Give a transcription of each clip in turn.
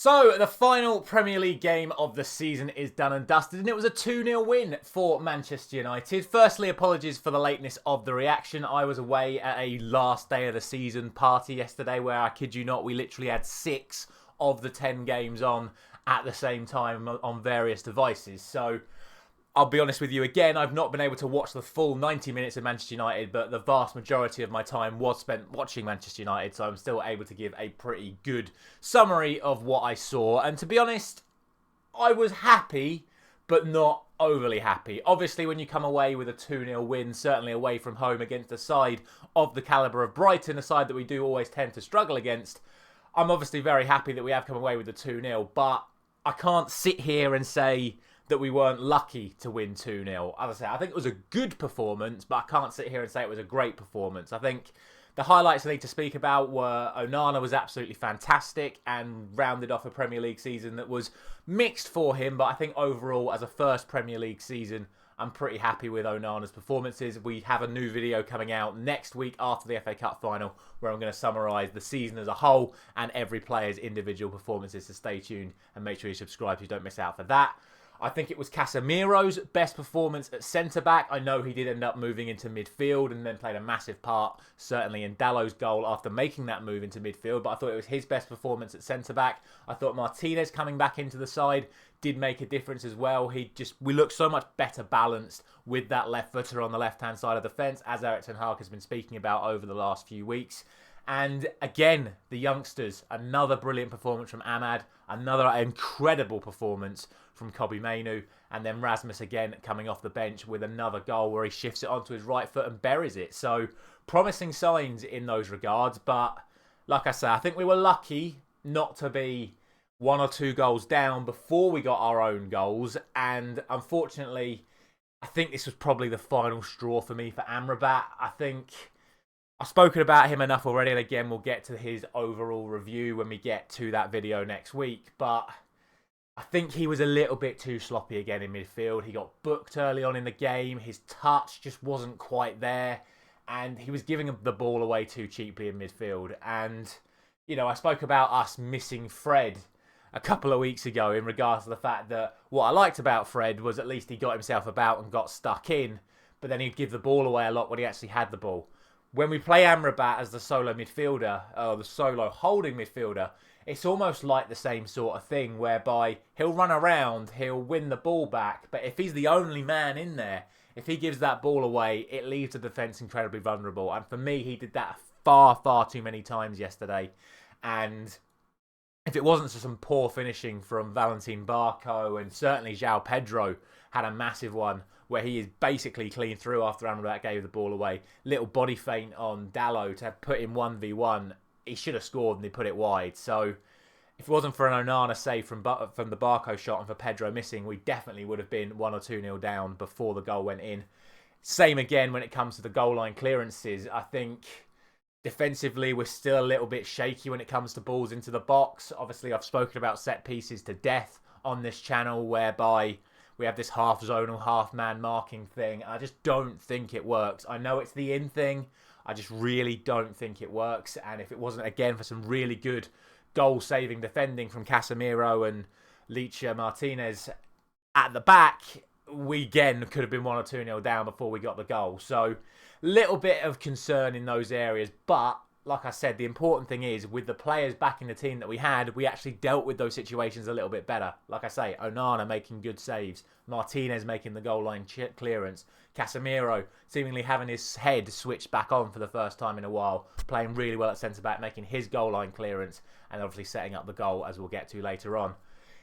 So, the final Premier League game of the season is done and dusted, and it was a 2-0 win for Manchester United. Firstly, apologies for the lateness of the reaction. I was away at a last day of the season party yesterday where, I kid you not, we literally had 6 of the 10 games on at the same time on various devices. So, I'll be honest with you again, I've not been able to watch the full 90 minutes of Manchester United, but the vast majority of my time was spent watching Manchester United, so I'm still able to give a pretty good summary of what I saw. And to be honest, I was happy, but not overly happy. Obviously, when you come away with a 2-0 win, certainly away from home against a side of the calibre of Brighton, a side that we do always tend to struggle against, I'm obviously very happy that we have come away with the 2-0, but I can't sit here and say that we weren't lucky to win 2-0. As I say, I think it was a good performance, but I can't sit here and say it was a great performance. I think the highlights I need to speak about were Onana was absolutely fantastic and rounded off a Premier League season that was mixed for him, but I think overall, as a first Premier League season, I'm pretty happy with Onana's performances. We have a new video coming out next week after the FA Cup final where I'm going to summarise the season as a whole and every player's individual performances, so stay tuned and make sure you subscribe so you don't miss out for that. I think it was Casemiro's best performance at centre-back. I know he did end up moving into midfield and then played a massive part, certainly in Dallow's goal after making that move into midfield, but I thought it was his best performance at centre-back. I thought Martinez coming back into the side did make a difference as well. We looked so much better balanced with that left footer on the left-hand side of the fence, as Erik ten Hag has been speaking about over the last few weeks. And again, the youngsters, another brilliant performance from Amrabat, another incredible performance from Kobbie Mainoo, and then Rasmus again coming off the bench with another goal where he shifts it onto his right foot and buries it. So promising signs in those regards, but like I say, I think we were lucky not to be 1 or 2 goals down before we got our own goals, and unfortunately, I think this was probably the final straw for me for Amrabat. I think I've spoken about him enough already, and again, we'll get to his overall review when we get to that video next week, but I think he was a little bit too sloppy again in midfield. He got booked early on in the game. His touch just wasn't quite there, and he was giving the ball away too cheaply in midfield. And, you know, I spoke about us missing Fred a couple of weeks ago in regards to the fact that what I liked about Fred was at least he got himself about and got stuck in, but then he'd give the ball away a lot when he actually had the ball. When we play Amrabat as the solo midfielder, or the solo holding midfielder, it's almost like the same sort of thing whereby he'll run around, he'll win the ball back, but if he's the only man in there, if he gives that ball away, it leaves the defence incredibly vulnerable. And for me, he did that far, far too many times yesterday. And if it wasn't for some poor finishing from Valentin Barco, and certainly João Pedro had a massive one where he is basically clean through after Amrabat gave the ball away. Little body feint on Dalot to put him 1v1. He should have scored and they put it wide. So if it wasn't for an Onana save from the Barco shot and for Pedro missing, we definitely would have been 1 or 2-0 down before the goal went in. Same again when it comes to the goal line clearances. I think defensively we're still a little bit shaky when it comes to balls into the box. Obviously I've spoken about set pieces to death on this channel whereby we have this half zonal, half man marking thing. I just don't think it works. I know it's the in thing. I just really don't think it works. And if it wasn't, again, for some really good goal-saving defending from Casemiro and Licha Martinez at the back, we, again, could have been 1 or 2-0 down before we got the goal. So, little bit of concern in those areas. But, like I said, the important thing is, with the players back in the team that we had, we actually dealt with those situations a little bit better. Like I say, Onana making good saves, Martinez making the goal line clearance, Casemiro seemingly having his head switched back on for the first time in a while, playing really well at centre-back, making his goal line clearance, and obviously setting up the goal, as we'll get to later on.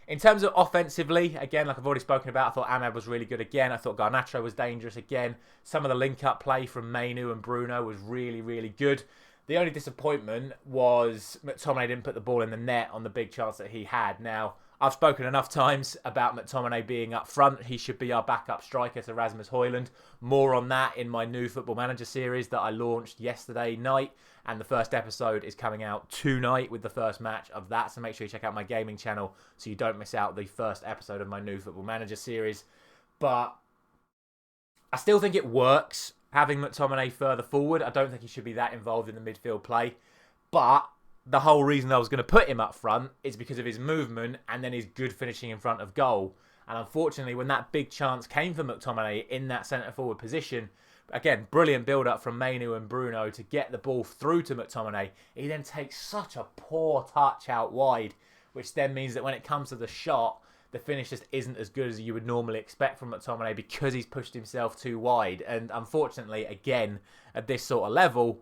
In terms of offensively, again, like I've already spoken about, I thought Amad was really good again. I thought Garnacho was dangerous again. Some of the link-up play from Mainoo and Bruno was really, really good. The only disappointment was McTominay didn't put the ball in the net on the big chance that he had. Now, I've spoken enough times about McTominay being up front. He should be our backup striker to Rasmus Højlund. More on that in my new Football Manager series that I launched yesterday night. And the first episode is coming out tonight with the first match of that. So make sure you check out my gaming channel so you don't miss out the first episode of my new Football Manager series. But I still think it works having McTominay further forward. I don't think he should be that involved in the midfield play. But the whole reason I was going to put him up front is because of his movement and then his good finishing in front of goal. And unfortunately, when that big chance came for McTominay in that centre-forward position, again, brilliant build-up from Mainu and Bruno to get the ball through to McTominay. He then takes such a poor touch out wide, which then means that when it comes to the shot, the finish just isn't as good as you would normally expect from McTominay because he's pushed himself too wide. And unfortunately, again, at this sort of level,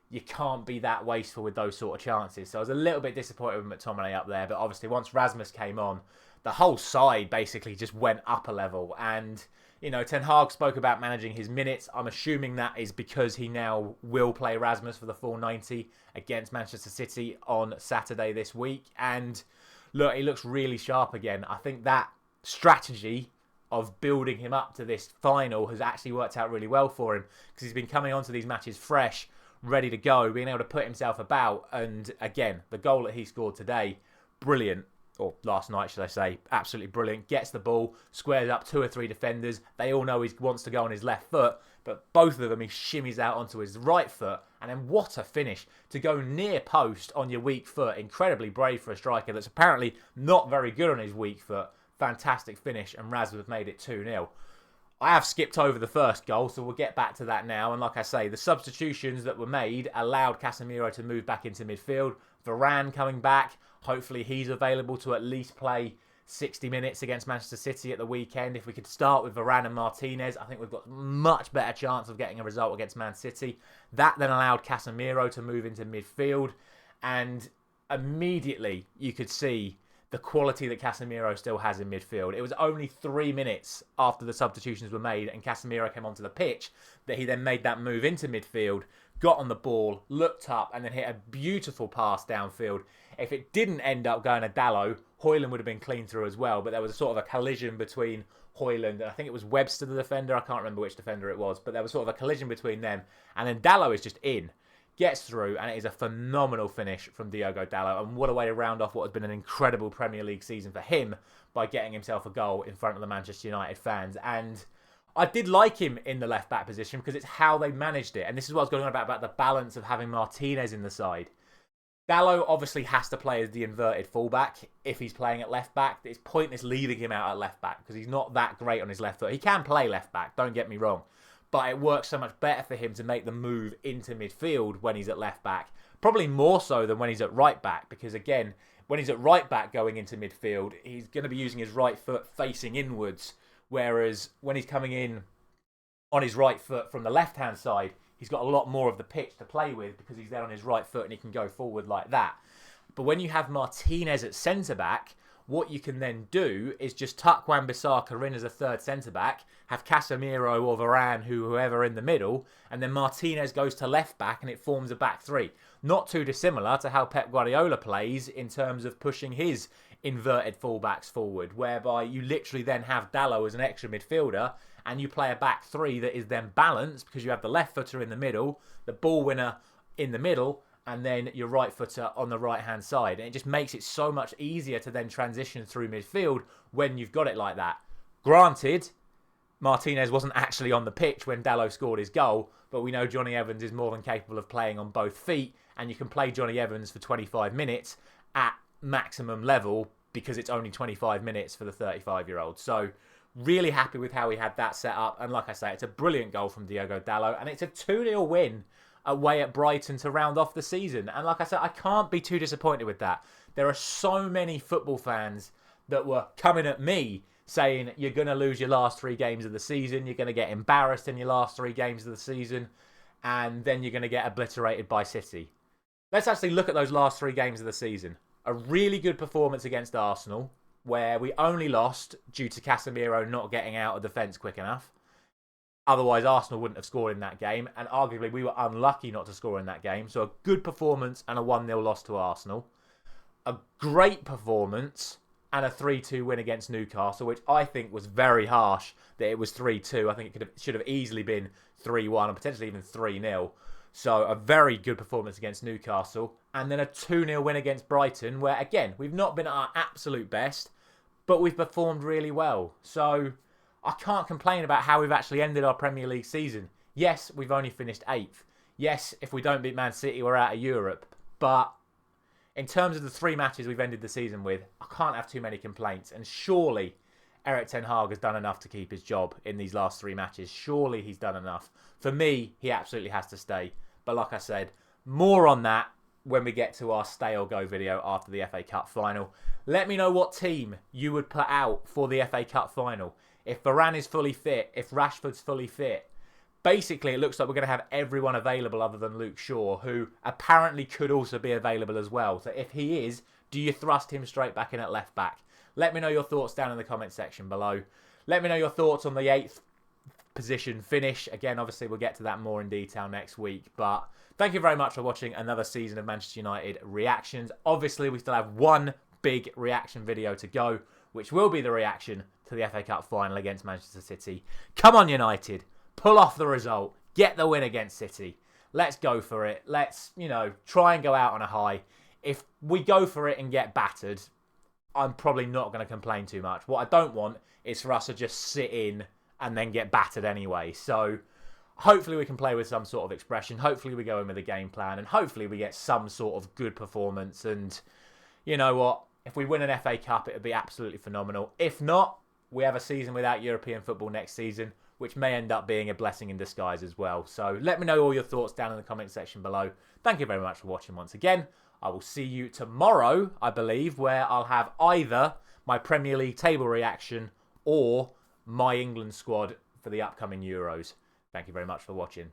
you can't be that wasteful with those sort of chances. So I was a little bit disappointed with McTominay up there, but obviously once Rasmus came on, the whole side basically just went up a level. And, you know, Ten Hag spoke about managing his minutes. I'm assuming that is because he now will play Rasmus for the full 90 against Manchester City on Saturday this week. And look, he looks really sharp again. I think that strategy of building him up to this final has actually worked out really well for him because he's been coming onto these matches fresh, ready to go, being able to put himself about. And again, the goal that he scored today, brilliant. Or last night, should I say, absolutely brilliant. Gets the ball, squares up 2 or 3 defenders. They all know he wants to go on his left foot, but both of them he shimmies out onto his right foot. And then what a finish to go near post on your weak foot. Incredibly brave for a striker that's apparently not very good on his weak foot. Fantastic finish, and Rasmus made it 2-0. I have skipped over the first goal, so we'll get back to that now. And like I say, the substitutions that were made allowed Casemiro to move back into midfield. Varane coming back. Hopefully he's available to at least play 60 minutes against Manchester City at the weekend. If we could start with Varane and Martinez, I think we've got much better chance of getting a result against Man City. That then allowed Casemiro to move into midfield. And immediately you could see the quality that Casemiro still has in midfield. It was only 3 minutes after the substitutions were made and Casemiro came onto the pitch that he then made that move into midfield, got on the ball, looked up, and then hit a beautiful pass downfield. If it didn't end up going to Dalot, Højlund would have been clean through as well, but there was a sort of a collision between Højlund and I think it was Webster, the defender. I can't remember which defender it was, but there was sort of a collision between them. And then Dalot is just in, gets through, and it is a phenomenal finish from Diogo Dalot. And what a way to round off what has been an incredible Premier League season for him by getting himself a goal in front of the Manchester United fans. And I did like him in the left-back position because it's how they managed it. And this is what I was going on about the balance of having Martinez in the side. Dalot obviously has to play as the inverted fullback if he's playing at left-back. It's pointless leaving him out at left-back because he's not that great on his left foot. He can play left-back, don't get me wrong. But it works so much better for him to make the move into midfield when he's at left-back. Probably more so than when he's at right-back because, again, when he's at right-back going into midfield, he's going to be using his right foot facing inwards. Whereas when he's coming in on his right foot from the left-hand side, he's got a lot more of the pitch to play with because he's there on his right foot and he can go forward like that. But when you have Martinez at centre-back, what you can then do is just tuck Wan-Bissaka in as a third centre-back, have Casemiro or Varane, whoever in the middle, and then Martinez goes to left-back and it forms a back three. Not too dissimilar to how Pep Guardiola plays in terms of pushing his inverted fullbacks forward, whereby you literally then have Dalot as an extra midfielder and you play a back three that is then balanced because you have the left footer in the middle, the ball winner in the middle, and then your right footer on the right-hand side. And it just makes it so much easier to then transition through midfield when you've got it like that. Granted, Martinez wasn't actually on the pitch when Dalot scored his goal, but we know Johnny Evans is more than capable of playing on both feet, and you can play Johnny Evans for 25 minutes at maximum level because it's only 25 minutes for the 35-year-old. So really happy with how he had that set up. And like I say, it's a brilliant goal from Diogo Dalot, and it's a 2-0 win away at Brighton to round off the season. And like I said, I can't be too disappointed with that. There are so many football fans that were coming at me saying you're going to lose your last 3 games of the season, you're going to get embarrassed in your last 3 games of the season, and then you're going to get obliterated by City. Let's actually look at those last 3 games of the season. A really good performance against Arsenal, where we only lost due to Casemiro not getting out of defence quick enough. Otherwise, Arsenal wouldn't have scored in that game, and arguably we were unlucky not to score in that game. So a good performance and a 1-0 loss to Arsenal. A great performance and a 3-2 win against Newcastle, which I think was very harsh that it was 3-2. I think it should have easily been 3-1 and potentially even 3-0. So a very good performance against Newcastle. And then a 2-0 win against Brighton, where, again, we've not been at our absolute best, but we've performed really well. So I can't complain about how we've actually ended our Premier League season. Yes, we've only finished 8th. Yes, if we don't beat Man City, we're out of Europe. But in terms of the 3 matches we've ended the season with, I can't have too many complaints. And surely Erik ten Hag has done enough to keep his job in these last 3 matches. Surely he's done enough. For me, he absolutely has to stay. But like I said, more on that when we get to our stay or go video after the FA Cup final. Let me know what team you would put out for the FA Cup final. If Varane is fully fit, if Rashford's fully fit. Basically, it looks like we're going to have everyone available other than Luke Shaw, who apparently could also be available as well. So if he is, do you thrust him straight back in at left back? Let me know your thoughts down in the comment section below. Let me know your thoughts on the 8th position finish. Again, obviously, we'll get to that more in detail next week. But thank you very much for watching another season of Manchester United reactions. Obviously, we still have one big reaction video to go, which will be the reaction to the FA Cup final against Manchester City. Come on, United. Pull off the result. Get the win against City. Let's go for it. Let's, try and go out on a high. If we go for it and get battered, I'm probably not going to complain too much. What I don't want is for us to just sit in and then get battered anyway. So hopefully we can play with some sort of expression. Hopefully we go in with a game plan. And hopefully we get some sort of good performance. And you know what? If we win an FA Cup, it would be absolutely phenomenal. If not, we have a season without European football next season, which may end up being a blessing in disguise as well. So let me know all your thoughts down in the comment section below. Thank you very much for watching once again. I will see you tomorrow, I believe, where I'll have either my Premier League table reaction or my England squad for the upcoming Euros. Thank you very much for watching.